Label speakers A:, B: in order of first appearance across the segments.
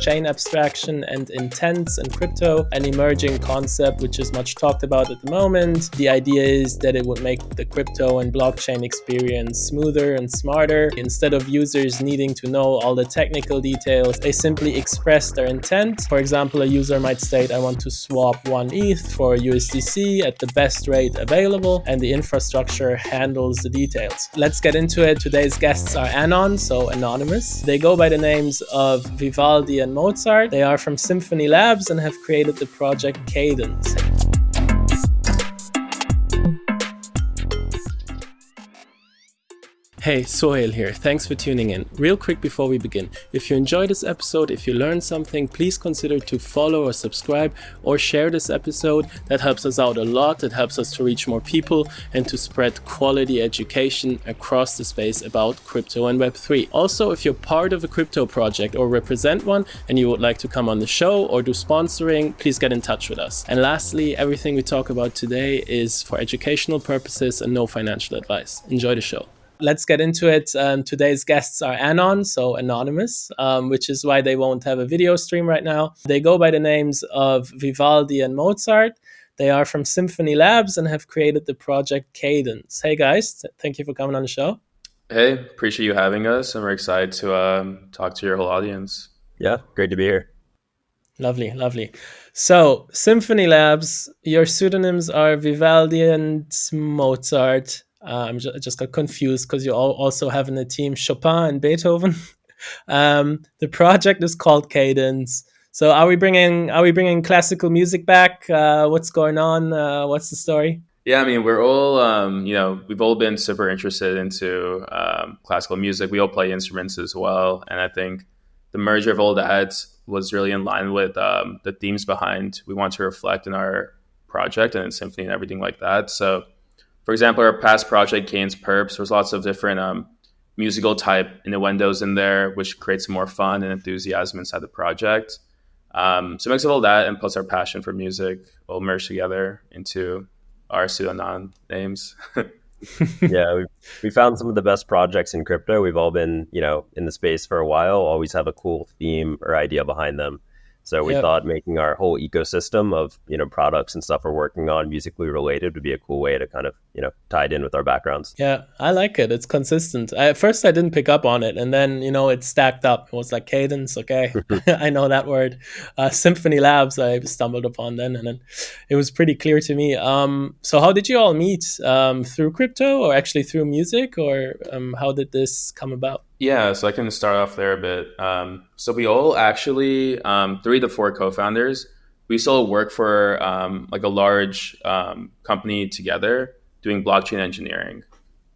A: chain abstraction and intents in crypto, an emerging concept which is much talked about at the moment. The idea is that it would make the crypto and blockchain experience smoother and smarter. Instead of users needing to know all the technical details, they simply express their intent. For example, a user might state, I want to swap 1 ETH for USDC at the best rate available, and the infrastructure handles the details. Let's get into it. Today's guests are Anon, so anonymous. They go by the names of Vivaldi and Mozart. They are from Symphony Labs and have created the project Cadence. Hey, Sohail here. Thanks for tuning in. Real quick before we begin, if you enjoyed this episode, if you learned something, please consider to follow or subscribe or share this episode. That helps us out a lot. It helps us to reach more people and to spread quality education across the space about crypto and Web3. Also, if you're part of a crypto project or represent one and you would like to come on the show or do sponsoring, please get in touch with us. And lastly, everything we talk about today is for educational purposes and no financial advice. Enjoy the show. Let's get into it. Today's guests are Anon, so anonymous, which is why they won't have a video stream right now. They go by the names of Vivaldi and Mozart. They are from Symphony Labs and have created the project Cadence. Hey guys, thank you for coming on the show.
B: Hey, appreciate you having us, and we're excited to talk to your whole audience.
C: Yeah, great to be here.
A: Lovely. So, Symphony Labs, your pseudonyms are Vivaldi and Mozart. I just got confused because you all also have in the team Chopin and Beethoven. The project is called Cadence. So are we bringing classical music back? What's going on? What's the story?
B: Yeah, I mean, we're all, we've all been super interested into classical music. We all play instruments as well. And I think the merger of all that was really in line with the themes behind we want to reflect in our project and in symphony and everything like that. So, for example, our past project, Kane's Perps, there's lots of different musical type innuendos in there, which creates more fun and enthusiasm inside the project. So a mix of all that and plus our passion for music all merge together into our pseudonym names.
C: Yeah, we found some of the best projects in crypto. We've all been, in the space for a while, always have a cool theme or idea behind them. So we thought making our whole ecosystem of, products and stuff we're working on musically related would be a cool way to kind of, tie it in with our backgrounds.
A: Yeah, I like it. It's consistent. At first, I didn't pick up on it. And then, it stacked up. It was like Cadence. Okay, I know that word. Symphony Labs, I stumbled upon then. And then it was pretty clear to me. So how did you all meet? Through crypto or actually through music? Or how did this come about?
B: Yeah, so I can start off there a bit. So we all actually, 3 to 4 co-founders, we still work for like a large company together doing blockchain engineering.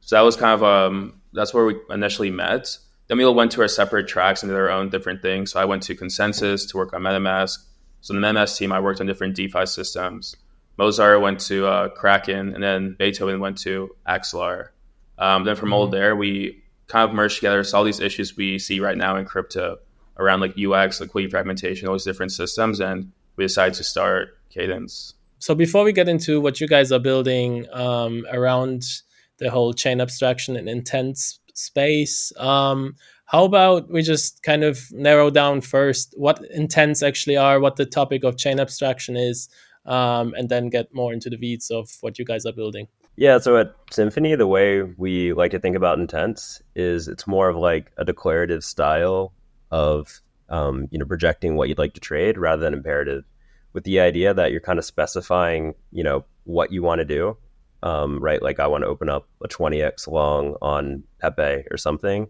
B: So that was kind of, that's where we initially met. Then we all went to our separate tracks and did our own different things. So I went to Consensus to work on MetaMask. So in the MetaMask team, I worked on different DeFi systems. Mozart went to Kraken, and then Beethoven went to Axelar. Then from all there, we kind of merged together, saw these issues we see right now in crypto around like UX, liquidity fragmentation, all these different systems, and we decided to start Cadence.
A: So before we get into what you guys are building around the whole chain abstraction and intent space, how about we just kind of narrow down first what intents actually are, what the topic of chain abstraction is, and then get more into the weeds of what you guys are building.
C: Yeah, so at Symphony, the way we like to think about intents is it's more of like a declarative style of, projecting what you'd like to trade rather than imperative, with the idea that you're kind of specifying, what you want to do, right? Like I want to open up a 20x long on Pepe or something,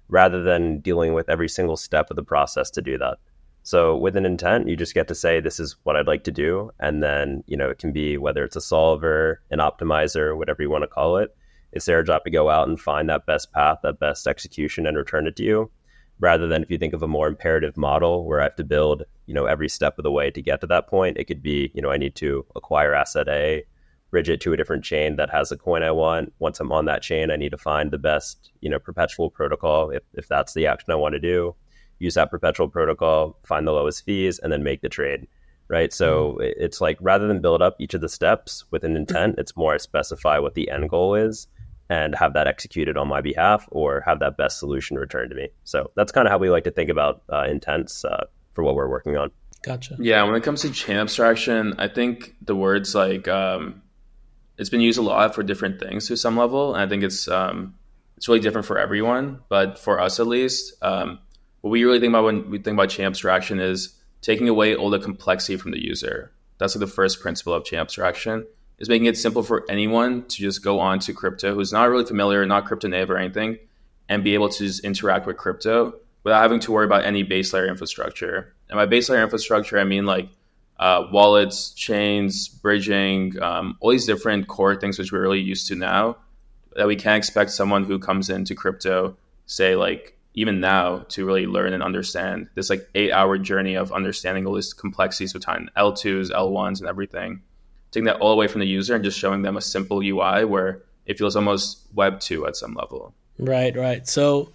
C: rather than dealing with every single step of the process to do that. So with an intent, you just get to say, this is what I'd like to do. And then, it can be whether it's a solver, an optimizer, whatever you want to call it. It's their job to go out and find that best path, that best execution, and return it to you. Rather than if you think of a more imperative model where I have to build, every step of the way to get to that point, it could be, I need to acquire asset A, bridge it to a different chain that has a coin I want. Once I'm on that chain, I need to find the best, perpetual protocol if that's the action I want to do. Use that perpetual protocol, find the lowest fees, and then make the trade, right? So it's like rather than build up each of the steps with an intent, it's more I specify what the end goal is and have that executed on my behalf or have that best solution returned to me. So that's kind of how we like to think about intents for what we're working on.
A: Gotcha.
B: Yeah, when it comes to chain abstraction, I think the words like it's been used a lot for different things to some level, and I think it's really different for everyone. But for us, at least, what we really think about when we think about chain abstraction is taking away all the complexity from the user. That's like the first principle of chain abstraction, is making it simple for anyone to just go on to crypto who's not really familiar, not crypto native or anything, and be able to just interact with crypto without having to worry about any base layer infrastructure. And by base layer infrastructure, I mean like wallets, chains, bridging, all these different core things which we're really used to now, that we can't expect someone who comes into crypto, say like even now, to really learn and understand this like 8-hour journey of understanding all these complexities between L2s, L1s, and everything. Taking that all away from the user and just showing them a simple UI where it feels almost Web 2 at some level.
A: Right. So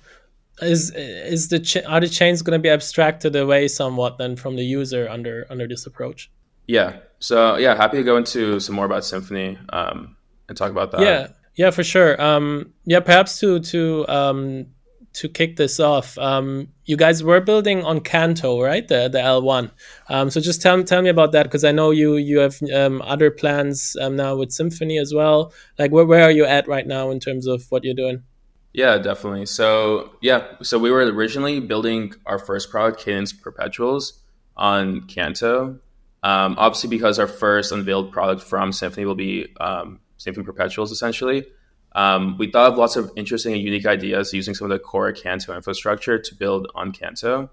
A: are the chains going to be abstracted away somewhat then from the user under this approach?
B: Yeah. So yeah, happy to go into some more about Symphony and talk about that.
A: Yeah, for sure. Perhaps to kick this off, you guys were building on Canto, right? The L1. So just tell me about that, because I know you have other plans now with Symphony as well. Like where are you at right now in terms of what you're doing?
B: Yeah, definitely. So we were originally building our first product, Cadence Perpetuals, on Canto. Obviously, because our first unveiled product from Symphony will be Symphony Perpetuals, essentially. We thought of lots of interesting and unique ideas using some of the core Canto infrastructure to build on Canto,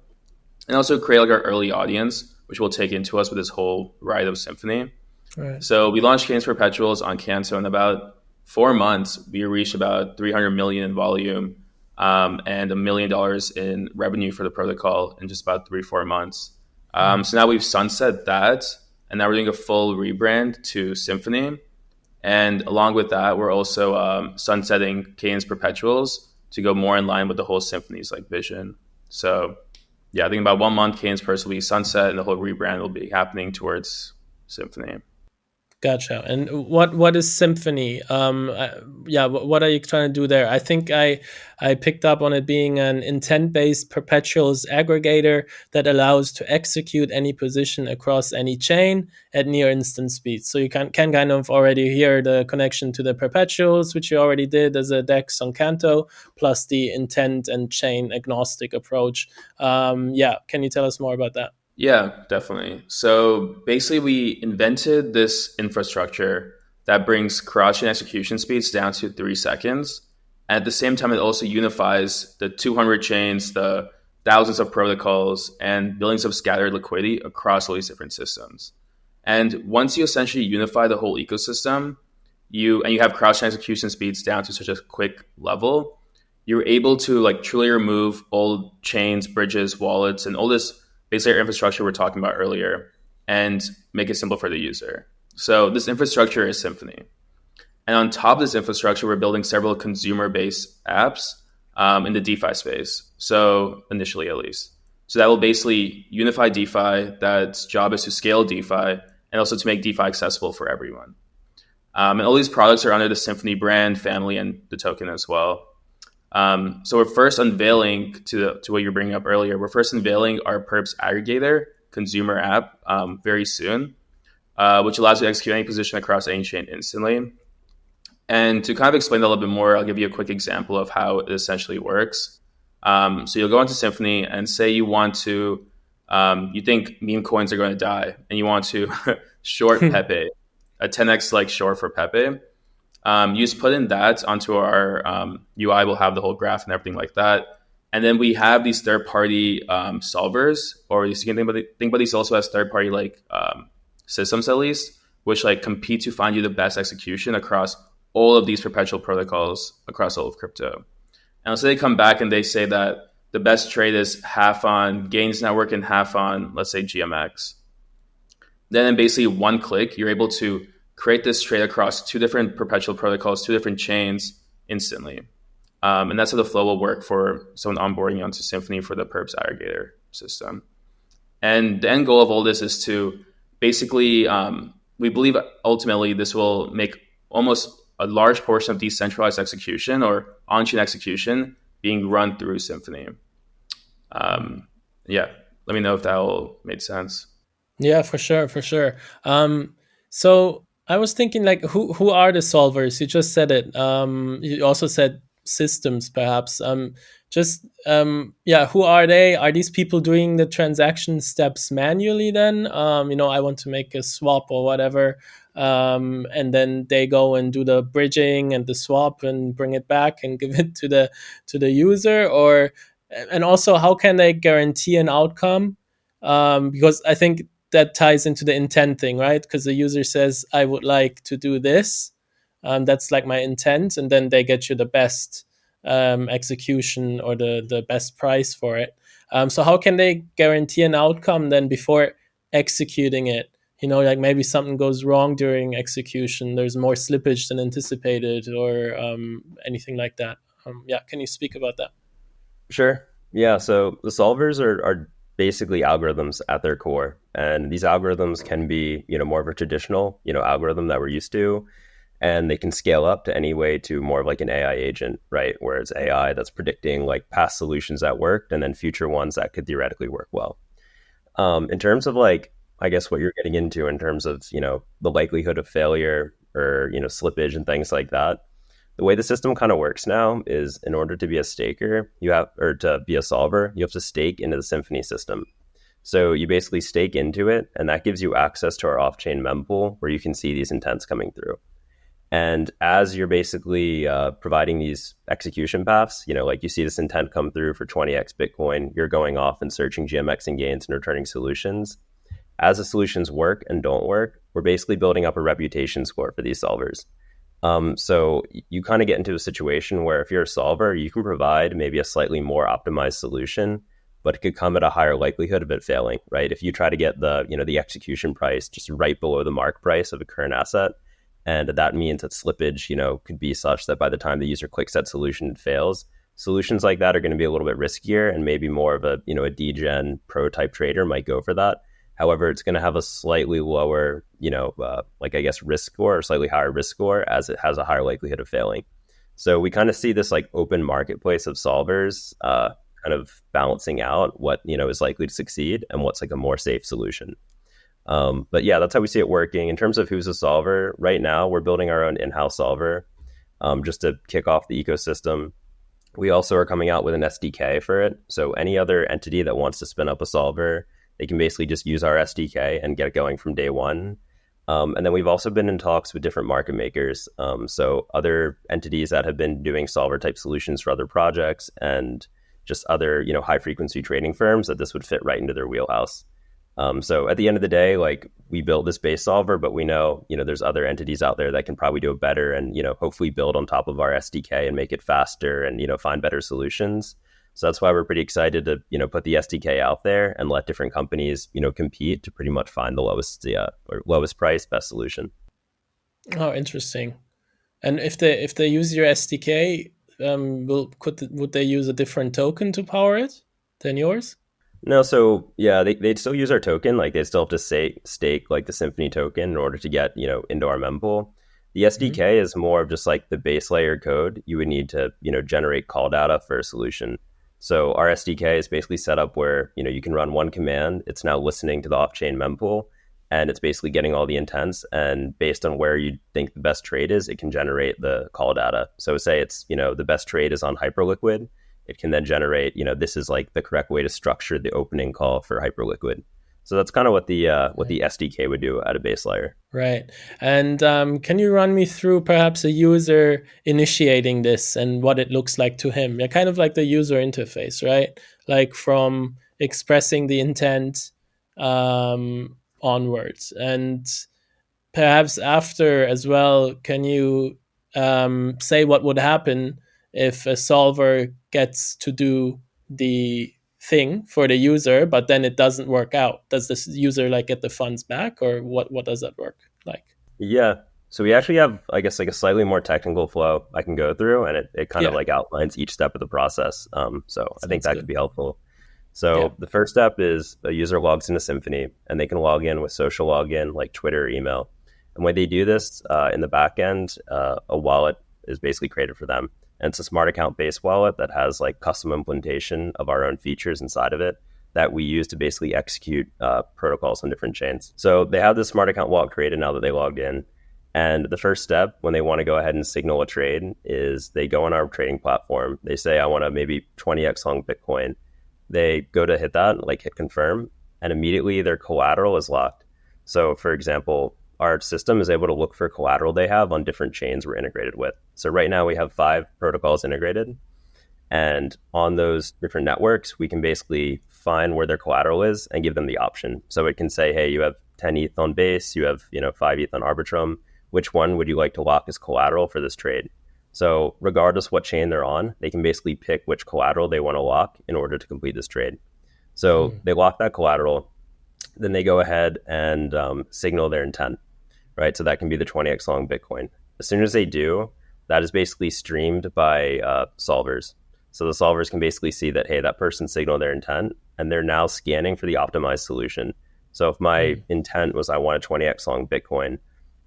B: and also create like our early audience, which we'll take into us with this whole ride of Symphony.
A: Right.
B: So we launched Cadence Perpetuals on Canto in about 4 months. We reached about 300 million in volume and $1 million in revenue for the protocol in just about 3-4 months. So now we've sunset that, and now we're doing a full rebrand to Symphony. And along with that, we're also sunsetting Cadence Perpetuals to go more in line with the whole Symphony's like vision. So yeah, I think about 1 month Cadence Perpetuals will be sunset, and the whole rebrand will be happening towards Symphony.
A: Gotcha. And what is Symphony? What are you trying to do there? I think I picked up on it being an intent-based Perpetuals aggregator that allows to execute any position across any chain at near instant speed. So you can kind of already hear the connection to the Perpetuals, which you already did as a DEX on Canto, plus the intent and chain agnostic approach. Can you tell us more about that?
B: Yeah, definitely. So basically, we invented this infrastructure that brings cross-chain execution speeds down to 3 seconds. And at the same time, it also unifies the 200 chains, the thousands of protocols, and billions of scattered liquidity across all these different systems. And once you essentially unify the whole ecosystem, you have cross-chain execution speeds down to such a quick level, you're able to like truly remove all chains, bridges, wallets, and all this base layer infrastructure we're talking about earlier, and make it simple for the user. So this infrastructure is Symphony. And on top of this infrastructure, we're building several consumer-based apps in the DeFi space. So initially, at least. So that will basically unify DeFi. That's job is to scale DeFi and also to make DeFi accessible for everyone. And all these products are under the Symphony brand, family, and the token as well. So we're first unveiling to what you're bringing up earlier. We're first unveiling our Perps Aggregator consumer app very soon, which allows you to execute any position across any chain instantly. And to kind of explain that a little bit more, I'll give you a quick example of how it essentially works. So you'll go into Symphony and say you want to, you think meme coins are going to die, and you want to short Pepe, a 10x like short for Pepe. You just put in that onto our UI. We'll have the whole graph and everything like that. And then we have these third-party solvers, or you can think about these also as third-party like systems at least, which like compete to find you the best execution across all of these perpetual protocols across all of crypto. And so they come back and they say that the best trade is half on Gains Network and half on, let's say, GMX. Then in basically one click, you're able to create this trade across 2 different perpetual protocols, 2 different chains instantly. And that's how the flow will work for someone onboarding onto Symphony for the Perps Aggregator system. And the end goal of all this is to basically, we believe ultimately this will make almost a large portion of decentralized execution or on-chain execution being run through Symphony. let me know if that all made sense.
A: Yeah, for sure, for sure. So I was thinking, like, who are the solvers? You just said it. You also said systems, perhaps. Yeah, who are they? Are these people doing the transaction steps manually? Then, I want to make a swap or whatever, and then they go and do the bridging and the swap and bring it back and give it to the user. Or and also, how can they guarantee an outcome? Because I think that ties into the intent thing, right? Because the user says, I would like to do this. That's like my intent. And then they get you the best execution or the best price for it. So how can they guarantee an outcome then before executing it? Like maybe something goes wrong during execution. There's more slippage than anticipated or anything like that. Yeah, can you speak about that?
C: Sure. Yeah. So the solvers are basically algorithms at their core. And these algorithms can be, more of a traditional, algorithm that we're used to. And they can scale up to any way to more of like an AI agent, right? Where it's AI that's predicting like past solutions that worked and then future ones that could theoretically work well. In terms of like, I guess what you're getting into in terms of, the likelihood of failure or, slippage and things like that. The way the system kind of works now is in order to be a staker, or to be a solver, you have to stake into the Symphony system. So you basically stake into it, and that gives you access to our off-chain mempool where you can see these intents coming through. And as you're basically providing these execution paths, like you see this intent come through for 20x Bitcoin, you're going off and searching GMX and gains and returning solutions. As the solutions work and don't work, we're basically building up a reputation score for these solvers. So you kind of get into a situation where if you're a solver, you can provide maybe a slightly more optimized solution, but it could come at a higher likelihood of it failing, right? If you try to get the execution price just right below the mark price of a current asset, and that means that slippage, could be such that by the time the user clicks that solution, it fails. Solutions like that are going to be a little bit riskier, and maybe more of a degen pro type trader might go for that. However, it's going to have a slightly lower, risk score or slightly higher risk score as it has a higher likelihood of failing. So we kind of see this like open marketplace of solvers kind of balancing out what, is likely to succeed and what's like a more safe solution. But yeah, that's how we see it working. In terms of who's a solver, right now we're building our own in-house solver just to kick off the ecosystem. We also are coming out with an SDK for it. So any other entity that wants to spin up a solver, they can basically just use our SDK and get it going from day one. And then we've also been in talks with different market makers. So other entities that have been doing solver type solutions for other projects and just other, high frequency trading firms that this would fit right into their wheelhouse. So at the end of the day, like we built this base solver, but we know, there's other entities out there that can probably do it better and, hopefully build on top of our SDK and make it faster and, find better solutions. So that's why we're pretty excited to, put the SDK out there and let different companies, compete to pretty much find the lowest price, best solution.
A: Oh, interesting. And if they use your SDK, would they use a different token to power it than yours?
C: No, so yeah, they'd still use our token. Like they still have to stake like the Symphony token in order to get, into our mempool. The SDK is more of just like the base layer code you would need to, generate call data for a solution. So our SDK is basically set up where, you can run one command. It's now listening to the off-chain mempool, and it's basically getting all the intents. And based on where you think the best trade is, it can generate the call data. So say it's, the best trade is on Hyperliquid. It can then generate, this is like the correct way to structure the opening call for Hyperliquid. So that's kind of what the SDK would do at a base layer.
A: Right. And can you run me through perhaps a user initiating this and what it looks like to him? Yeah, kind of like the user interface, right? Like from expressing the intent onwards. And perhaps after as well, can you say what would happen if a solver gets to do the thing for the user, but then it doesn't work out? Does this user like get the funds back, or what does that work like?
C: Yeah. So we actually have, I guess, like a slightly more technical flow I can go through, and it kind of like outlines each step of the process. So I think that could be helpful. So the first step is a user logs into Symphony, and they can log in with social login like Twitter or email. And when they do this in the back end, a wallet is basically created for them. And it's a smart account based wallet that has like custom implementation of our own features inside of it. that we use to basically execute protocols on different chains. So they have this smart account wallet created now that they logged in. And the first step when they want to go ahead and signal a trade is they go on our trading platform. They say, I want to maybe 20x long Bitcoin. They go to hit that, like hit confirm, and immediately their collateral is locked. So for example, our system is able to look for collateral they have on different chains we're integrated with. So right now we have 5 protocols integrated. And on those different networks, we can basically find where their collateral is and give them the option. So it can say, hey, you have 10 ETH on Base, you have 5 ETH on Arbitrum. Which one would you like to lock as collateral for this trade? So regardless what chain they're on, they can basically pick which collateral they want to lock in order to complete this trade. So they lock that collateral, then they go ahead and signal their intent, right? So that can be the 20x long Bitcoin. As soon as they do, that is basically streamed by solvers. So the solvers can basically see that, hey, that person signaled their intent, and they're now scanning for the optimized solution. So if my intent was I want a 20x long Bitcoin,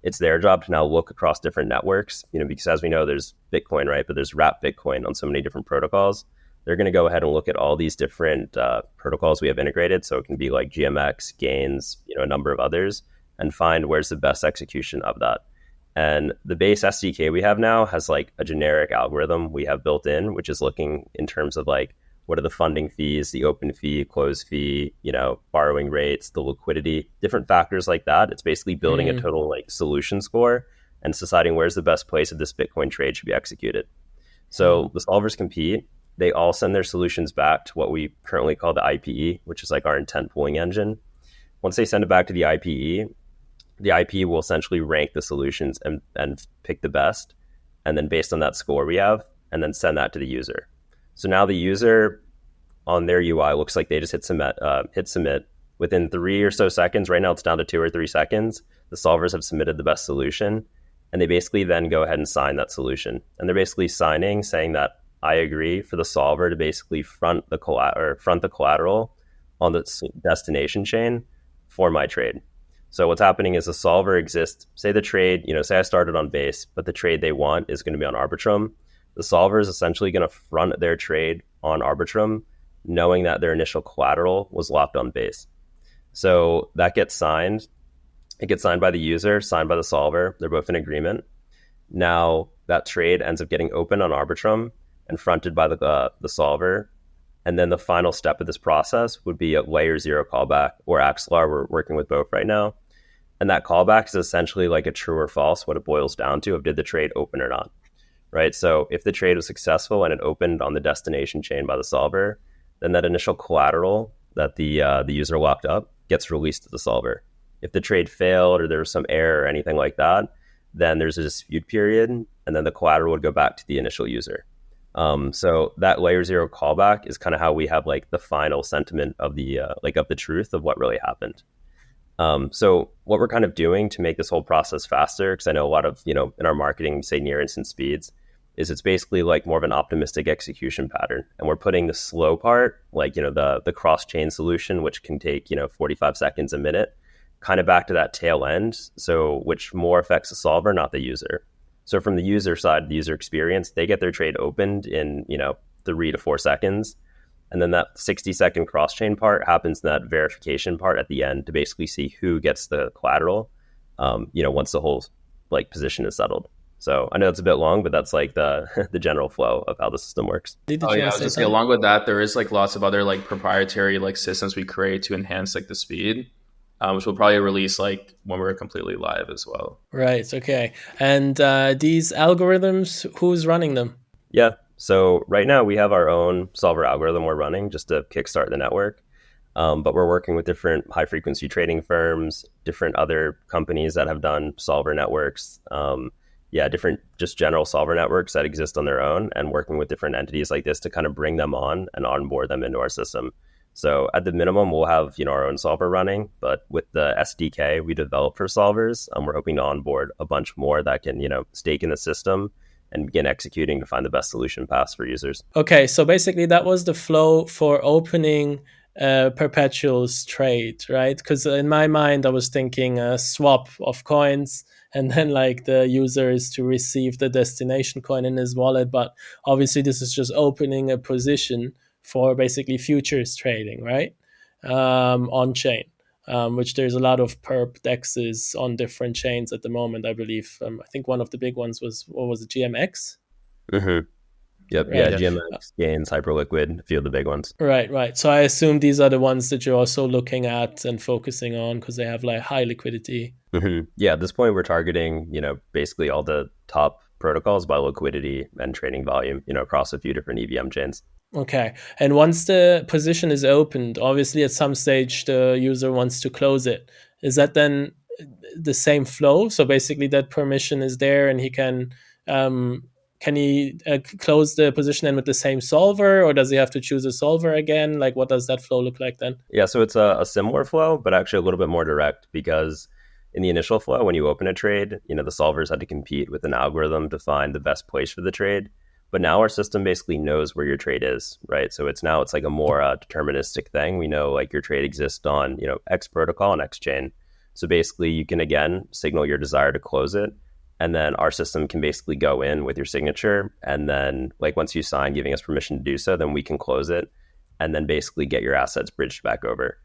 C: it's their job to now look across different networks, because as we know, there's Bitcoin, right? But there's wrapped Bitcoin on so many different protocols. They're going to go ahead and look at all these different protocols we have integrated. So it can be like GMX, Gains, a number of others, and find where's the best execution of that. And the base SDK we have now has like a generic algorithm we have built in, which is looking in terms of like, what are the funding fees, the open fee, close fee, borrowing rates, the liquidity, different factors like that. It's basically building a total like solution score and deciding where's the best place that this Bitcoin trade should be executed. So the solvers compete. They all send their solutions back to what we currently call the IPE, which is like our intent pooling engine. Once they send it back to the IPE will essentially rank the solutions and pick the best. And then based on that score we have, and then send that to the user. So now the user on their UI looks like they just hit submit. Within 3 or so seconds, right now it's down to 2 or 3 seconds, the solvers have submitted the best solution. And they basically then go ahead and sign that solution. And they're basically signing, saying that I agree for the solver to basically front the collateral on the destination chain for my trade. So what's happening is the solver exists. Say the trade, say I started on Base, but the trade they want is going to be on Arbitrum. The solver is essentially going to front their trade on Arbitrum, knowing that their initial collateral was locked on Base. So that gets signed. It gets signed by the user, signed by the solver. They're both in agreement. Now that trade ends up getting open on Arbitrum and fronted by the solver. And then the final step of this process would be a layer 0 callback, or Axelar. We're working with both right now. And that callback is essentially like a true or false, what it boils down to of did the trade open or not, right? So if the trade was successful and it opened on the destination chain by the solver, then that initial collateral that the user locked up gets released to the solver. If the trade failed or there was some error or anything like that, then there's a dispute period, and then the collateral would go back to the initial user. So that layer 0 callback is kind of how we have like the final sentiment of the of the truth of what really happened. So what we're kind of doing to make this whole process faster, because I know a lot of, in our marketing, say near instant speeds, is it's basically like more of an optimistic execution pattern. And we're putting the slow part, like, the cross-chain solution, which can take, 45 seconds, a minute, kind of back to that tail end. So which more affects the solver, not the user. So from the user side, the user experience, they get their trade opened in, 3 to 4 seconds. And then that 60-second cross-chain part happens in that verification part at the end to basically see who gets the collateral, once the whole position is settled. So I know it's a bit long, but that's like the general flow of how the system works.
B: I was just say, along with that, there is lots of other proprietary systems we create to enhance the speed, which we'll probably release when we're completely live as well.
A: Right. Okay. And these algorithms, who's running them?
C: Yeah. So right now we have our own solver algorithm we're running just to kickstart the network. But we're working with different high frequency trading firms, different other companies that have done solver networks. Different just general solver networks that exist on their own, and working with different entities like this to kind of bring them on and onboard them into our system. So at the minimum, we'll have our own solver running, but with the SDK we develop for solvers, we're hoping to onboard a bunch more that can stake in the system and begin executing to find the best solution paths for users.
A: Okay, so basically that was the flow for opening Perpetuals trade, right? Because in my mind, I was thinking a swap of coins, and then the user is to receive the destination coin in his wallet. But obviously this is just opening a position for basically futures trading, right? on chain, which there's a lot of perp DEXs on different chains at the moment, I believe. I think one of the big ones was, what was it, GMX?
C: Mm-hmm. Yep. Yeah.
A: Right.
C: GMX, Gains, Hyperliquid, a few of the big ones.
A: Right. So I assume these are the ones that you're also looking at and focusing on because they have like high liquidity.
C: Mm-hmm. Yeah. At this point, we're targeting, basically all the top protocols by liquidity and trading volume, across a few different EVM chains.
A: Okay. And once the position is opened, obviously at some stage the user wants to close it. Is that then the same flow? So basically that permission is there and he can he close the position then with the same solver, or does he have to choose a solver again? Like, what does that flow look like then?
C: Yeah, so it's a similar flow, but actually a little bit more direct, because in the initial flow, when you open a trade, the solvers had to compete with an algorithm to find the best place for the trade. But now our system basically knows where your trade is, right? So it's like a more deterministic thing. We know like your trade exists on, X protocol and X chain. So basically you can, again, signal your desire to close it. And then our system can basically go in with your signature. And then like once you sign giving us permission to do so, then we can close it and then basically get your assets bridged back over.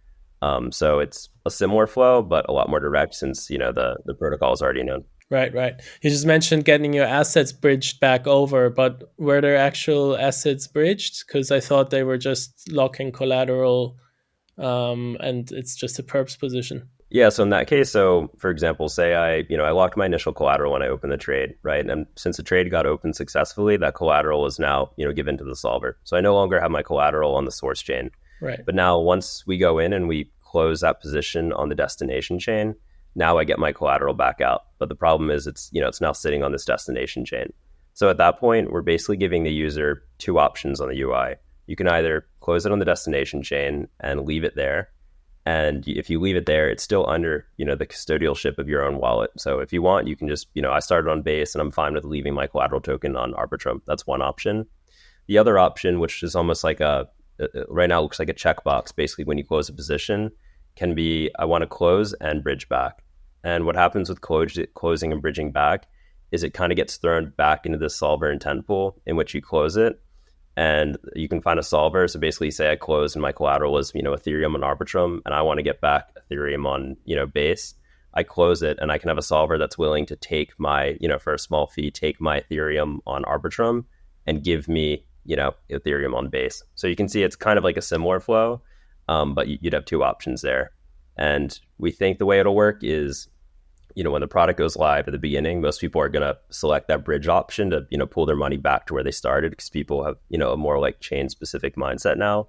C: So it's a similar flow, but a lot more direct since, the protocol is already known.
A: Right. You just mentioned getting your assets bridged back over, but were there actual assets bridged? Because I thought they were just locking collateral and it's just a perps position.
C: Yeah, so in that case, for example, say I locked my initial collateral when I opened the trade, right? And since the trade got opened successfully, that collateral is now, given to the solver. So I no longer have my collateral on the source chain.
A: Right.
C: But now once we go in and we close that position on the destination chain, now I get my collateral back out. But the problem is it's now sitting on this destination chain. So at that point, we're basically giving the user two options on the UI. You can either close it on the destination chain and leave it there. And if you leave it there, it's still under, the custodialship of your own wallet. So if you want, you can just, I started on base and I'm fine with leaving my collateral token on Arbitrum. That's one option. The other option, which is almost like right now it looks like a checkbox, basically when you close a position, can be, I want to close and bridge back. And what happens with closing and bridging back is it kind of gets thrown back into the solver intent pool in which you close it. And you can find a solver. So basically say I close and my collateral is, Ethereum on Arbitrum, and I want to get back Ethereum on, Base. I close it and I can have a solver that's willing to take my, for a small fee, take my Ethereum on Arbitrum and give me, Ethereum on Base. So you can see it's kind of like a similar flow, but you'd have two options there. And we think the way it'll work is, when the product goes live at the beginning, most people are going to select that bridge option to, pull their money back to where they started, because people have, a more like chain specific mindset now.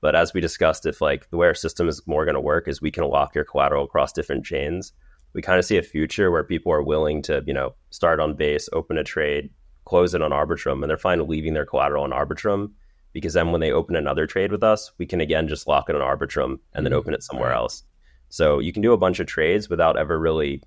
C: But as we discussed, if like the way our system is more going to work is we can lock your collateral across different chains. We kind of see a future where people are willing to, start on Base, open a trade, close it on Arbitrum, and they're fine leaving their collateral on Arbitrum, because then when they open another trade with us, we can again just lock it on Arbitrum and then open it somewhere else. So you can do a bunch of trades without ever really,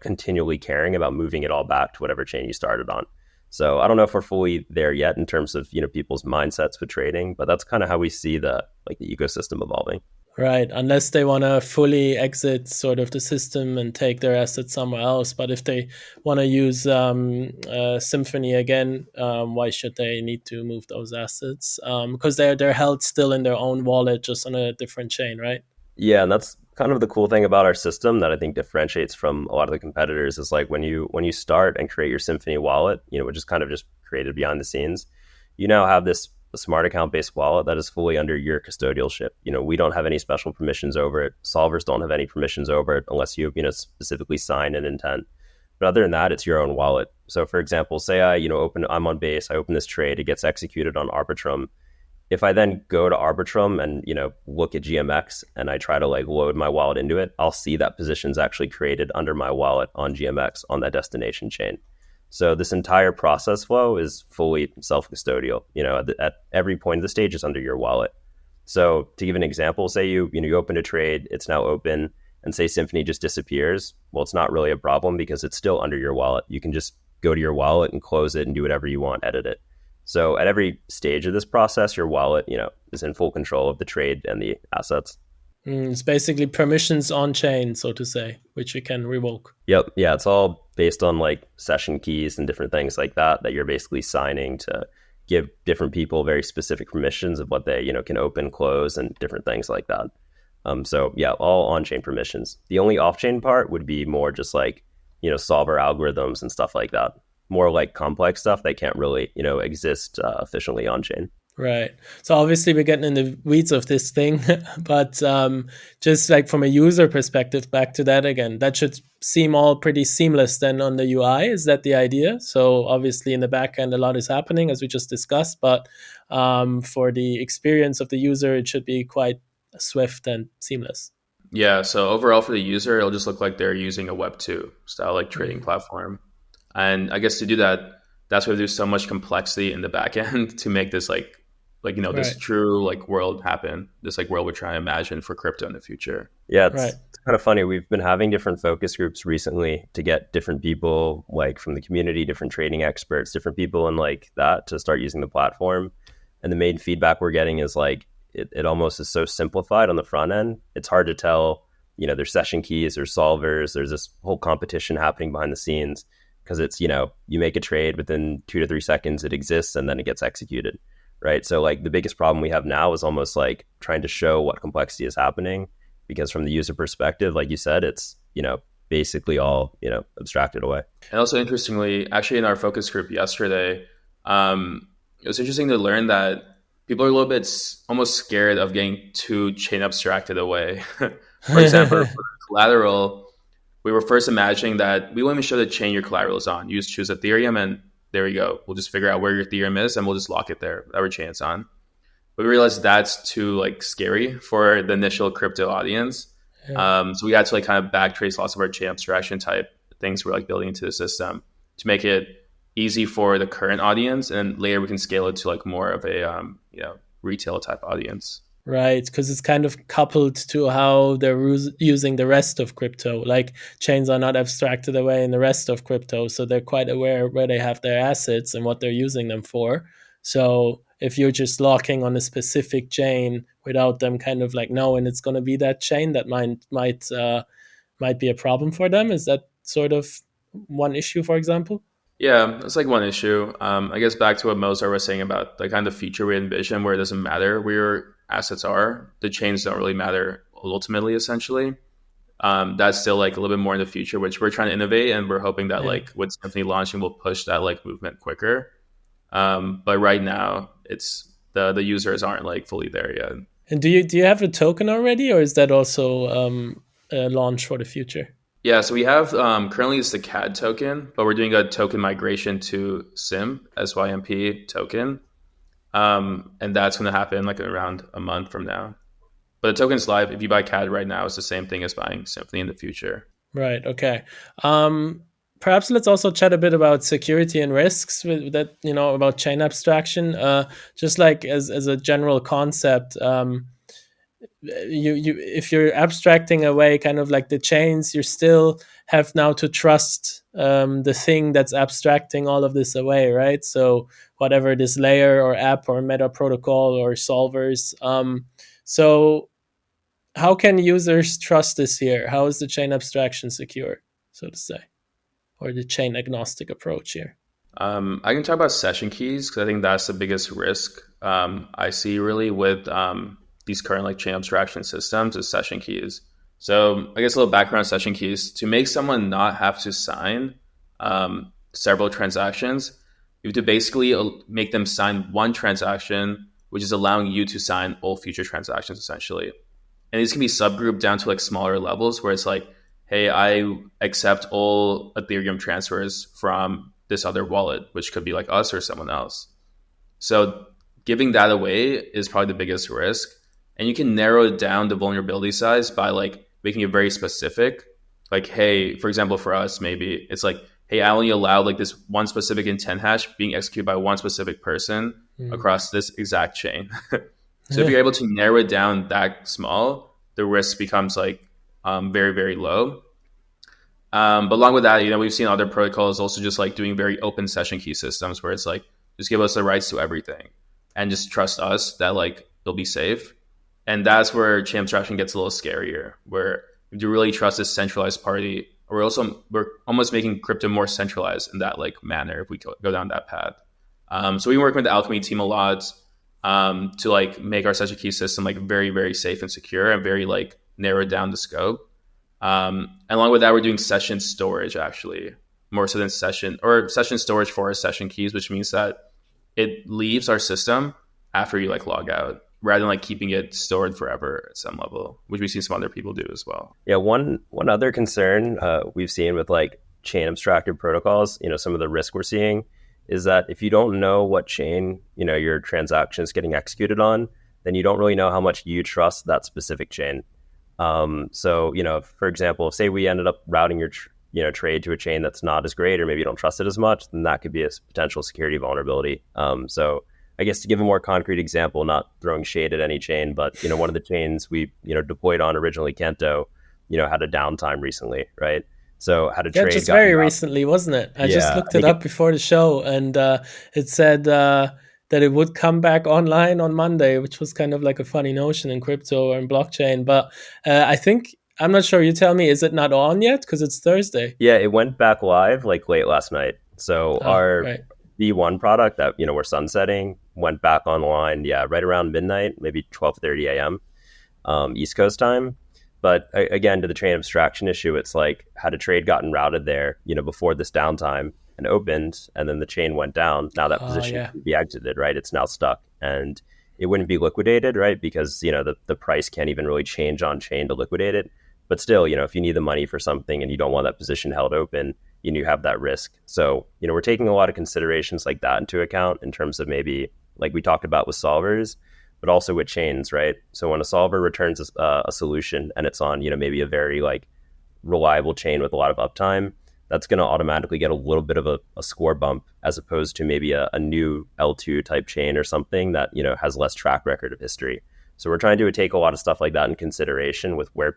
C: continually caring about moving it all back to whatever chain you started on. So I don't know if we're fully there yet in terms of, people's mindsets with trading, but that's kind of how we see the ecosystem evolving.
A: Right. Unless they want to fully exit sort of the system and take their assets somewhere else. But if they want to use Symphony again, why should they need to move those assets? Because they're held still in their own wallet, just on a different chain, right?
C: Yeah, and that's kind of the cool thing about our system that I think differentiates from a lot of the competitors is like when you start and create your Symphony wallet, which is kind of just created behind the scenes, you now have this smart account based wallet that is fully under your custodialship. We don't have any special permissions over it. Solvers don't have any permissions over it unless you specifically sign an intent. But other than that, it's your own wallet. So for example, say I'm on Base, I open this trade, it gets executed on Arbitrum. If I then go to Arbitrum and, look at GMX and I try to load my wallet into it, I'll see that position's actually created under my wallet on GMX on that destination chain. So this entire process flow is fully self-custodial. At every point of the stage is under your wallet. So to give an example, say you open a trade, it's now open, and say Symphony just disappears. Well, it's not really a problem because it's still under your wallet. You can just go to your wallet and close it and do whatever you want, edit it. So at every stage of this process, your wallet, is in full control of the trade and the assets.
A: It's basically permissions on chain, so to say, which you can revoke.
C: Yep. Yeah. It's all based on session keys and different things like that you're basically signing to give different people very specific permissions of what they, can open, close, and different things like that. So yeah, all on-chain permissions. The only off-chain part would be more just like, solver algorithms and stuff like that. More like complex stuff that can't really, exist efficiently on-chain.
A: Right. So obviously we're getting in the weeds of this thing, but just like from a user perspective, back to that again, that should seem all pretty seamless then on the UI. Is that the idea? So obviously in the back end, a lot is happening as we just discussed, but for the experience of the user, it should be quite swift and seamless.
B: Yeah. So overall for the user, it'll just look like they're using a Web 2 style like trading platform. And I guess to do that, that's why there's so much complexity in the back end to make this this true like world happen, this like world we're trying to imagine for crypto in the future.
C: Yeah, it's kind of funny. We've been having different focus groups recently to get different people like from the community, different trading experts, different people and like that to start using the platform. And the main feedback we're getting is like it almost is so simplified on the front end. It's hard to tell, there's session keys, there's solvers, there's this whole competition happening behind the scenes because it's, you make a trade within 2 to 3 seconds, it exists and then it gets executed. Right. So like the biggest problem we have now is almost like trying to show what complexity is happening, because from the user perspective, like you said, it's, basically all, abstracted away.
B: And also interestingly, actually in our focus group yesterday, it was interesting to learn that people are a little bit almost scared of getting too chain abstracted away. For example, for collateral, we were first imagining that we won't even show the chain your collateral is on. You just choose Ethereum and there we go. We'll just figure out where your Ethereum is and we'll just lock it there, whatever chain it's on. But we realized that's too like scary for the initial crypto audience. Yeah. So we had to like kind of backtrace lots of our chain abstraction type things we're like building into the system to make it easy for the current audience. And later we can scale it to like more of a retail type audience.
A: Right, because it's kind of coupled to how they're using the rest of crypto. Like chains are not abstracted away in the rest of crypto, so they're quite aware where they have their assets and what they're using them for. So if you're just locking on a specific chain without them kind of like knowing it's going to be that chain, that might be a problem for them. Is that sort of one issue, for example?
B: Yeah, that's like one issue. I guess back to what Mozart was saying about the kind of feature we envision where it doesn't matter where your assets are. The chains don't really matter ultimately, essentially. That's still like a little bit more in the future, which we're trying to innovate. And we're hoping that like with Symphony launching, we'll push that like movement quicker. But right now, it's the users aren't like fully there yet.
A: And do you have a token already, or is that also a launch for the future?
B: Yeah, so we have currently it's the CAD token, but we're doing a token migration to SYMP token. And that's going to happen like around a month from now. But the token's live. If you buy CAD right now, it's the same thing as buying Symphony in the future.
A: Right. Okay. Perhaps let's also chat a bit about security and risks with that, about chain abstraction. Just like as a general concept, if you're abstracting away kind of like the chains, you still have now to trust the thing that's abstracting all of this away, right? So whatever this layer or app or meta protocol or solvers. So how can users trust this here? How is the chain abstraction secure, so to say, or the chain agnostic approach here?
B: I can talk about session keys because I think that's the biggest risk I see really with these current like chain abstraction systems is session keys. So I guess a little background on session keys. To make someone not have to sign several transactions, you have to basically make them sign one transaction, which is allowing you to sign all future transactions essentially. And these can be subgrouped down to like smaller levels where it's like, hey, I accept all Ethereum transfers from this other wallet, which could be like us or someone else. So giving that away is probably the biggest risk. And you can narrow down the vulnerability size by like making it very specific. Like, hey, for example, for us, maybe it's like, hey, I only allow like this one specific intent hash being executed by one specific person across this exact chain. So if you're able to narrow it down that small, the risk becomes like very, very low. But along with that, we've seen other protocols also just like doing very open session key systems where it's like, just give us the rights to everything and just trust us that like it'll be safe. And that's where chain abstraction gets a little scarier, where if you really trust this centralized party, we're almost making crypto more centralized in that like manner if we go down that path. So we work with the Alchemy team a lot to like make our session key system like very, very safe and secure and very like narrowed down the scope. And along with that, we're doing session storage actually more so than session storage for our session keys, which means that it leaves our system after you like log out rather than like keeping it stored forever at some level, which we've seen some other people do as well.
C: Yeah, one other concern we've seen with like chain abstracted protocols, some of the risk we're seeing is that if you don't know what chain, your transaction is getting executed on, then you don't really know how much you trust that specific chain. So, for example, say we ended up routing your trade to a chain that's not as great, or maybe you don't trust it as much, then that could be a potential security vulnerability. So I guess to give a more concrete example, not throwing shade at any chain, but, one of the chains we, deployed on originally, Kento, had a downtime recently, right? So had a trade
A: just very recently, wasn't it? I just looked it up before the show, and it said that it would come back online on Monday, which was kind of like a funny notion in crypto and blockchain. But I think, I'm not sure, you tell me, is it not on yet? Because it's Thursday.
C: Yeah, it went back live like late last night. So our V1 product that, we're sunsetting went back online, right around midnight, maybe 12:30 a.m. East Coast time. But again, to the chain abstraction issue, it's like, had a trade gotten routed there, before this downtime and opened, and then the chain went down, now that position can be exited, right? It's now stuck, and it wouldn't be liquidated, right? Because, the price can't even really change on chain to liquidate it. But still, if you need the money for something and you don't want that position held open, you have that risk. So, we're taking a lot of considerations like that into account in terms of maybe, like we talked about with solvers, but also with chains, right? So when a solver returns a solution and it's on, maybe a very like reliable chain with a lot of uptime, that's going to automatically get a little bit of a score bump as opposed to maybe a new L2 type chain or something that, has less track record of history. So we're trying to take a lot of stuff like that in consideration with where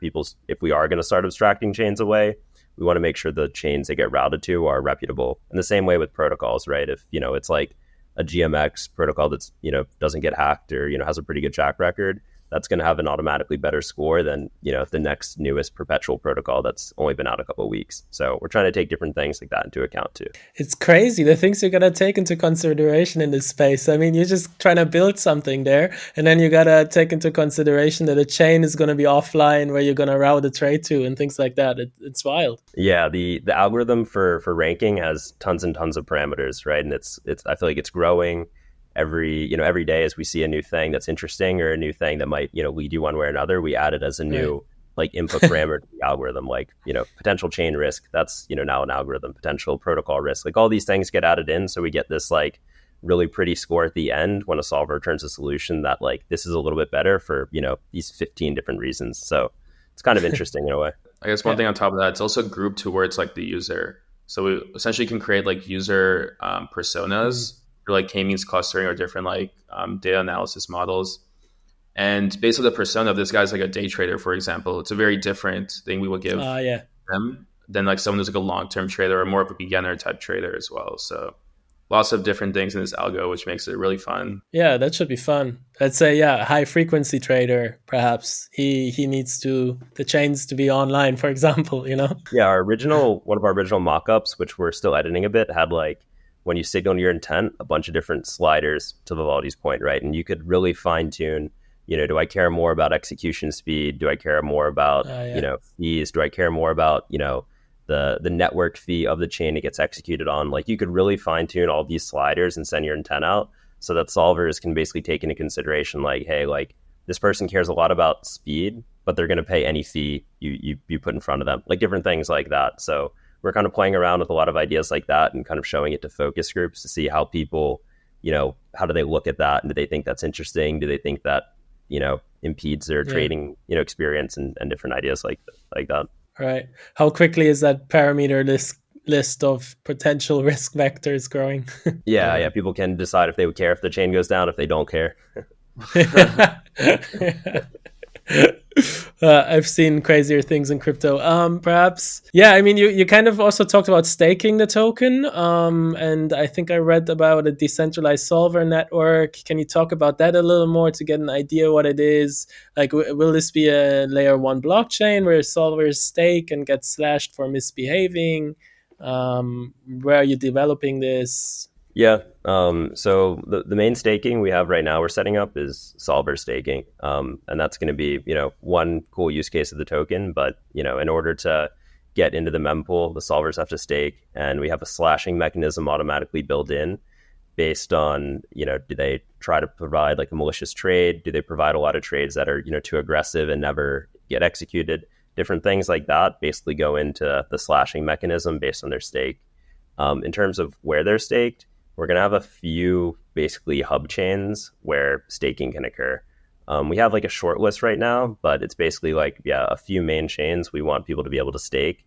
C: if we are going to start abstracting chains away, we want to make sure the chains they get routed to are reputable. In the same way with protocols, right? If, it's like a GMX protocol that's, doesn't get hacked or, has a pretty good track record, that's going to have an automatically better score than, the next newest perpetual protocol that's only been out a couple of weeks. So we're trying to take different things like that into account too.
A: It's crazy the things you're going to take into consideration in this space. I mean, you're just trying to build something there, and then you got to take into consideration that a chain is going to be offline where you're going to route a trade to and things like that. It's wild.
C: Yeah, the algorithm for ranking has tons and tons of parameters, right? And it's I feel like it's growing every day as we see a new thing that's interesting or a new thing that might, lead you one way or another. We add it as a new like input parameter to the algorithm, like, potential chain risk. That's, now an algorithm, potential protocol risk, like all these things get added in. So we get this like really pretty score at the end when a solver returns a solution that like, this is a little bit better for, these 15 different reasons. So it's kind of interesting in a way.
B: I guess one thing on top of that, it's also grouped towards like the user. So we essentially can create like user personas or like k-means clustering or different like data analysis models. And based on the persona of this guy's like a day trader, for example, it's a very different thing we would give them than like someone who's like a long-term trader or more of a beginner type trader as well. So lots of different things in this algo, which makes it really fun.
A: Yeah, that should be fun. Let's say, a high frequency trader, perhaps he needs the chains to be online, for example, Yeah,
C: one of our original mock-ups, which we're still editing a bit, had like, when you signal your intent, a bunch of different sliders to Vivaldi's point, right? And you could really fine tune, do I care more about execution speed? Do I care more about, fees? Do I care more about, the network fee of the chain it gets executed on? Like you could really fine tune all these sliders and send your intent out so that solvers can basically take into consideration like, hey, like this person cares a lot about speed, but they're going to pay any fee you put in front of them, like different things like that. So we're kind of playing around with a lot of ideas like that and kind of showing it to focus groups to see how people, how do they look at that? And do they think that's interesting? Do they think that, impedes their trading, experience and different ideas like that?
A: Right. How quickly is that parameter list of potential risk vectors growing?
C: Yeah. People can decide if they would care if the chain goes down, if they don't care.
A: I've seen crazier things in crypto. Perhaps, I mean, you kind of also talked about staking the token, and I think I read about a decentralized solver network. Can you talk about that a little more to get an idea what it is? Like, will this be a layer 1 blockchain where solvers stake and get slashed for misbehaving? Where are you developing this?
C: Yeah. So the main staking we have right now we're setting up is solver staking. And that's going to be, one cool use case of the token. But, in order to get into the mempool, the solvers have to stake. And we have a slashing mechanism automatically built in based on, do they try to provide like a malicious trade? Do they provide a lot of trades that are, too aggressive and never get executed? Different things like that basically go into the slashing mechanism based on their stake. In terms of where they're staked, we're going to have a few basically hub chains where staking can occur. We have like a short list right now, but it's basically like, a few main chains we want people to be able to stake.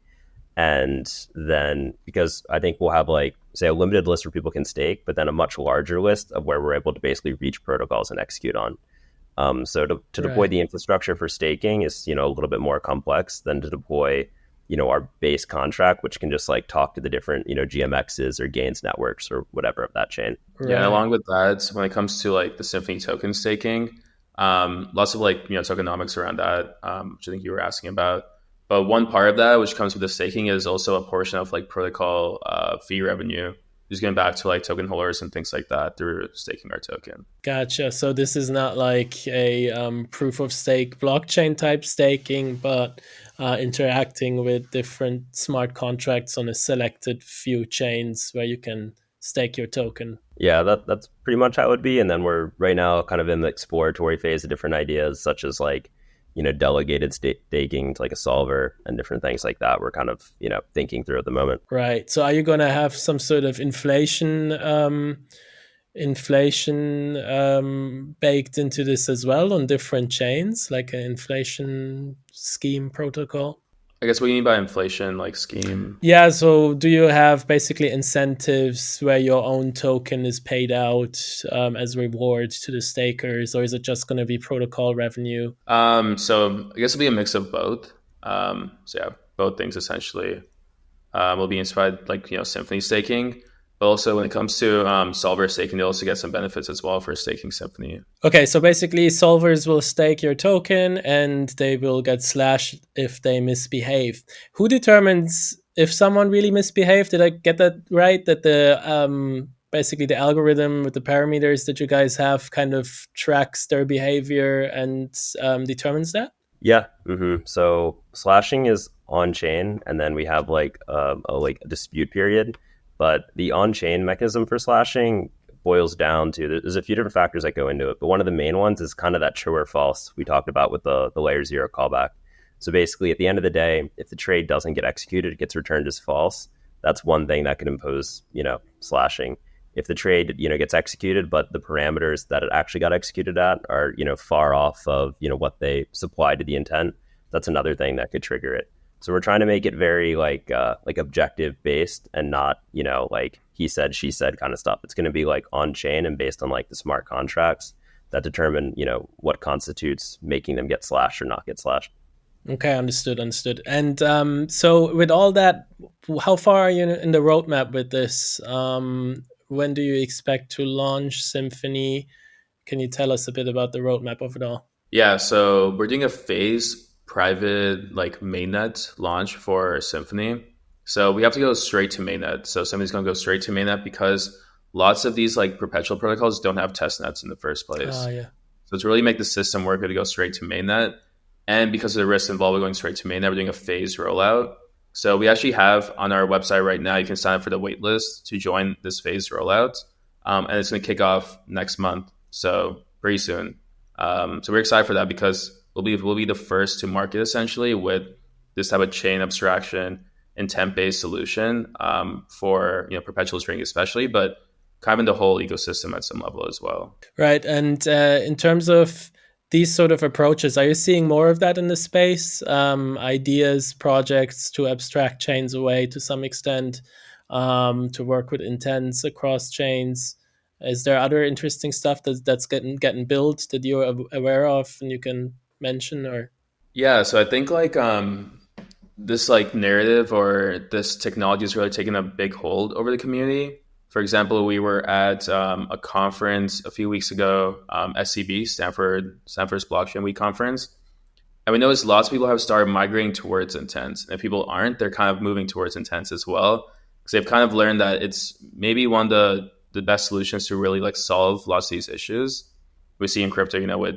C: And then because I think we'll have like, say, a limited list where people can stake, but then a much larger list of where we're able to basically reach protocols and execute on. So to deploy the infrastructure for staking is, a little bit more complex than to deploy our base contract, which can just like talk to the different, GMXs or gains networks or whatever of that chain.
B: Right. Yeah, and along with that, when it comes to like the Symphony token staking, lots of like, tokenomics around that, which I think you were asking about. But one part of that, which comes with the staking, is also a portion of like protocol fee revenue, just getting back to like token holders and things like that through staking our token.
A: Gotcha. So this is not like a proof of stake blockchain type staking, but interacting with different smart contracts on a selected few chains where you can stake your token.
C: Yeah, that's pretty much how it would be. And then we're right now kind of in the exploratory phase of different ideas, such as like, delegated staking to like a solver and different things like that. We're kind of, thinking through at the moment.
A: Right. So are you going to have some sort of inflation baked into this as well on different chains, like an inflation scheme protocol?
B: I guess what do you mean by inflation, like scheme?
A: Yeah, so do you have basically incentives where your own token is paid out as reward to the stakers, or is it just going to be protocol revenue?
B: So I guess it'll be a mix of both. So yeah, both things essentially will be inspired, like, Symphony staking. But also when it comes to solver staking, they also get some benefits as well for staking Symphony.
A: Okay, so basically solvers will stake your token and they will get slashed if they misbehave. Who determines if someone really misbehaved? Did I get that right? That the basically the algorithm with the parameters that you guys have kind of tracks their behavior and determines that?
C: Yeah. Mm-hmm. So slashing is on chain, and then we have like a dispute period. But the on-chain mechanism for slashing boils down to, there's a few different factors that go into it, but one of the main ones is kind of that true or false we talked about with the layer 0 callback. So basically, at the end of the day, if the trade doesn't get executed, it gets returned as false. That's one thing that could impose, slashing. If the trade, gets executed, but the parameters that it actually got executed at are, far off of, what they supplied to the intent, that's another thing that could trigger it. So we're trying to make it very like objective based and not, like he said, she said kind of stuff. It's going to be like on chain and based on like the smart contracts that determine, what constitutes making them get slashed or not get slashed.
A: Okay, understood. And so with all that, how far are you in the roadmap with this? When do you expect to launch Symphony? Can you tell us a bit about the roadmap of it all?
B: Yeah, so we're doing a phase private like mainnet launch for Symphony. So we have to go straight to mainnet. So Symphony's going to go straight to mainnet because lots of these like perpetual protocols don't have test nets in the first place.
A: Yeah.
B: So to really make the system work, we have to go straight to mainnet. And because of the risks involved with going straight to mainnet, we're doing a phased rollout. So we actually have on our website right now, you can sign up for the waitlist to join this phased rollout. And it's going to kick off next month. So pretty soon. So we're excited for that because we'll be the first to market essentially with this type of chain abstraction intent-based solution for perpetual trading especially, but kind of in the whole ecosystem at some level as well.
A: Right, and in terms of these sort of approaches, are you seeing more of that in the space? Ideas, projects to abstract chains away to some extent, to work with intents across chains. Is there other interesting stuff that's getting built that you're aware of and you can mention? Or
B: yeah, so I think like this like narrative or this technology is really taking a big hold over the community. For example, we were at a conference a few weeks ago, SCB, Stanford's Blockchain Week conference. And we noticed lots of people have started migrating towards intents. And if people aren't, they're kind of moving towards intents as well. Because they've kind of learned that it's maybe one of the the best solutions to really like solve lots of these issues. We see in crypto, with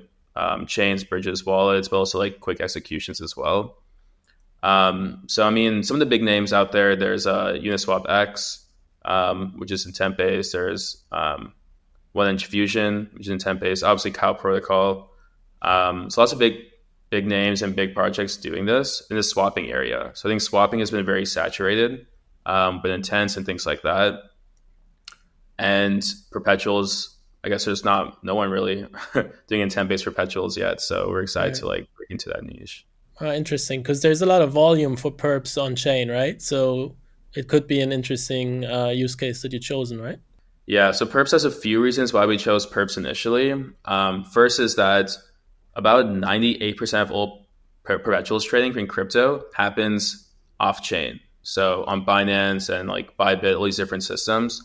B: chains, bridges, wallets, but also like quick executions as well. So I mean, some of the big names out there, there's Uniswap X, which is intent based. There's Wennn Fusion, which is intent based. Obviously, Cow Protocol. So lots of big names and big projects doing this in the swapping area. So I think swapping has been very saturated with intents and things like that. And perpetuals, I guess there's no one really doing intent-based perpetuals yet. So we're excited to like break into that niche.
A: Interesting, because there's a lot of volume for perps on chain, right? So it could be an interesting use case that you've chosen, right?
B: Yeah, so perps has a few reasons why we chose perps initially. First is that about 98% of all perpetuals trading in crypto happens off-chain. So on Binance and like Bybit, all these different systems.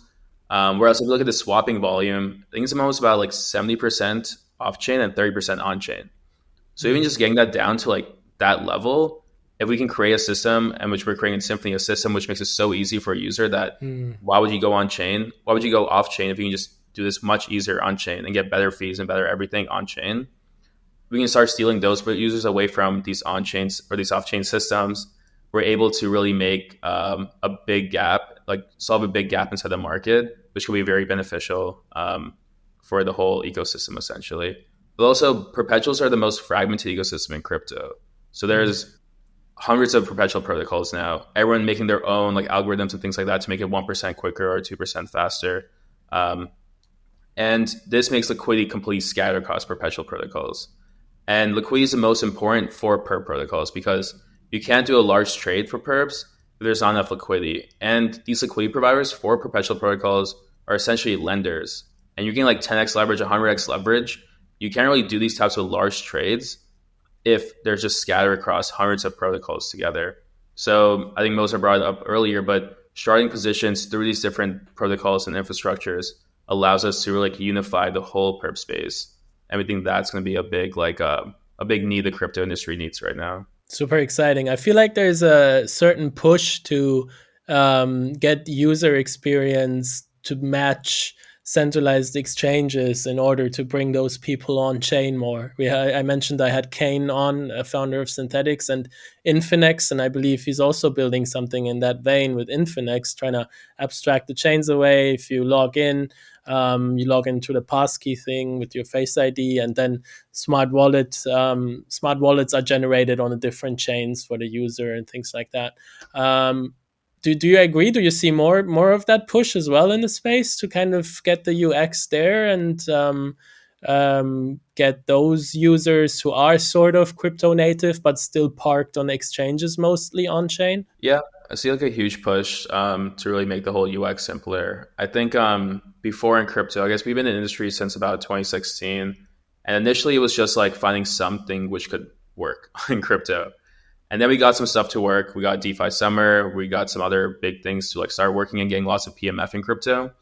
B: Whereas if you look at the swapping volume, I think it's almost about like 70% off-chain and 30% on-chain. So even just getting that down to like that level, if we can create a system, and which we're creating in Symphony, a system which makes it so easy for a user that why would you go on-chain? Why would you go off-chain if you can just do this much easier on-chain and get better fees and better everything on-chain? We can start stealing those users away from these on-chains or these off-chain systems. We're able to really make a big gap, like solve a big gap inside the market, which could be very beneficial for the whole ecosystem, essentially. But also, perpetuals are the most fragmented ecosystem in crypto. So there's hundreds of perpetual protocols now, everyone making their own like algorithms and things like that to make it 1% quicker or 2% faster. And this makes liquidity completely scattered across perpetual protocols. And liquidity is the most important for perp protocols because you can't do a large trade for perps if there's not enough liquidity. And these liquidity providers for perpetual protocols are essentially lenders. And you're getting like 10x leverage, 100x leverage. You can't really do these types of large trades if they're just scattered across hundreds of protocols together. So I think Mozart brought it up earlier, but starting positions through these different protocols and infrastructures allows us to really unify the whole perp space. And we think that's going to be a big need the crypto industry needs right now.
A: Super exciting. I feel like there's a certain push to get user experience to match centralized exchanges in order to bring those people on chain more. I mentioned I had Kane on, a founder of Synthetics, and Infinex, and I believe he's also building something in that vein with Infinex, trying to abstract the chains away. If you log in, you log into the passkey thing with your Face ID, and then smart wallets are generated on the different chains for the user and things like that. Do you agree? Do you see more of that push as well in the space to kind of get the UX there and get those users who are sort of crypto native but still parked on exchanges mostly on chain?
B: Yeah, I see like a huge push to really make the whole UX simpler. I think before in crypto, I guess we've been in the industry since about 2016. And initially it was just like finding something which could work in crypto. And then we got some stuff to work. We got DeFi Summer. We got some other big things to like start working and getting lots of PMF in crypto.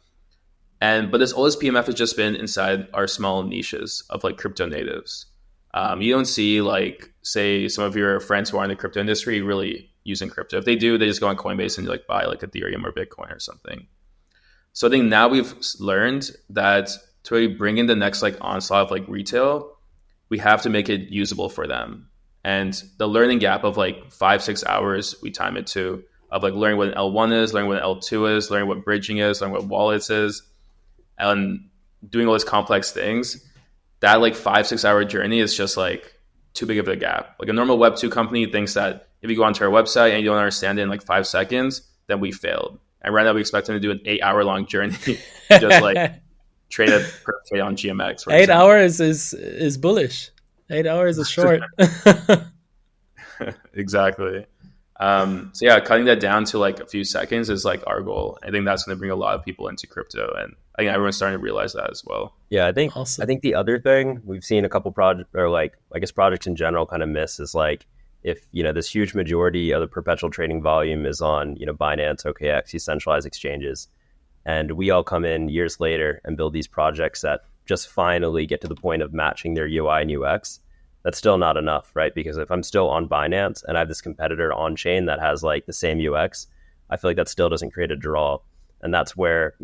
B: But all this PMF has just been inside our small niches of like crypto natives. You don't see like, say, some of your friends who are in the crypto industry really using crypto. If they do, they just go on Coinbase and like buy like Ethereum or Bitcoin or something. So I think now we've learned that to really bring in the next like onslaught of like retail, we have to make it usable for them. And the learning gap of like 5-6 hours, we time it to, of like learning what an L1 is, learning what an L2 is, learning what bridging is, learning what wallets is, and doing all these complex things. That like 5-6 hour journey is just like too big of a gap. Like a normal Web 2 company thinks that if you go onto our website and you don't understand it in like 5 seconds, then we failed. And right now we expect them to do an 8-hour-long journey, just like trade a perfect trade on GMX.
A: 8 hours is bullish. 8 hours is short.
B: Exactly. So yeah, cutting that down to like a few seconds is like our goal. I think that's going to bring a lot of people into crypto, and I think everyone's starting to realize that as well.
C: Yeah, I think
A: Awesome.
C: I think the other thing we've seen a couple projects, or like I guess projects in general, kind of miss is like if this huge majority of the perpetual trading volume is on Binance, OKX, these centralized exchanges, and we all come in years later and build these projects that just finally get to the point of matching their UI and UX, that's still not enough, right? Because if I'm still on Binance and I have this competitor on chain that has like the same UX, I feel like that still doesn't create a draw. And that's where,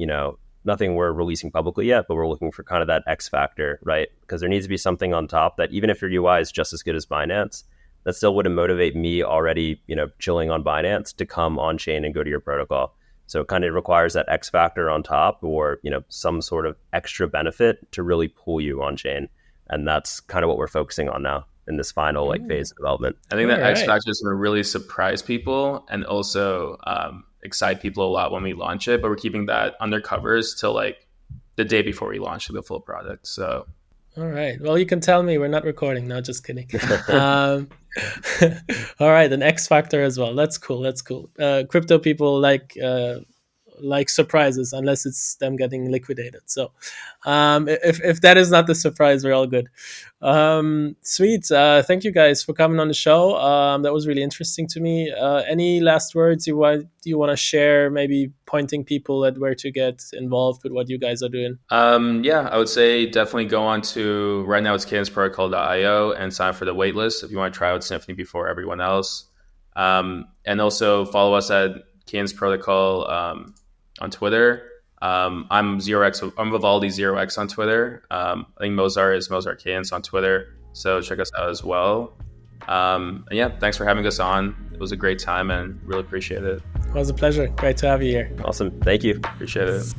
C: nothing we're releasing publicly yet, but we're looking for kind of that X factor, right? Because there needs to be something on top that even if your UI is just as good as Binance, that still wouldn't motivate me already, chilling on Binance to come on chain and go to your protocol. So it kind of requires that X factor on top, or, some sort of extra benefit to really pull you on chain. And that's kind of what we're focusing on now in this final phase of development.
B: I think that X factor is going to really surprise people and also excite people a lot when we launch it. But we're keeping that under covers till like the day before we launch the full product. So.
A: All right. Well, you can tell me we're not recording. No, just kidding. All right. An X factor as well. That's cool. Crypto people like surprises, unless it's them getting liquidated. So if that is not the surprise, we're all good. Sweet. Thank you guys for coming on the show. That was really interesting to me. Any last words you want to share, maybe pointing people at where to get involved with what you guys are doing?
B: I would say definitely go on to, right now it's cadenceprotocol.io, and sign up for the waitlist if you want to try out Symphony before everyone else. And also follow us at Cadence Protocol on Twitter. I'm 0x. I'm Vivaldi 0x on Twitter. I think Mozart is Mozart Cadence on Twitter. So check us out as well. And thanks for having us on. It was a great time and really appreciate it.
A: It was a pleasure. Great to have you here.
C: Awesome. Thank you.
B: Appreciate it.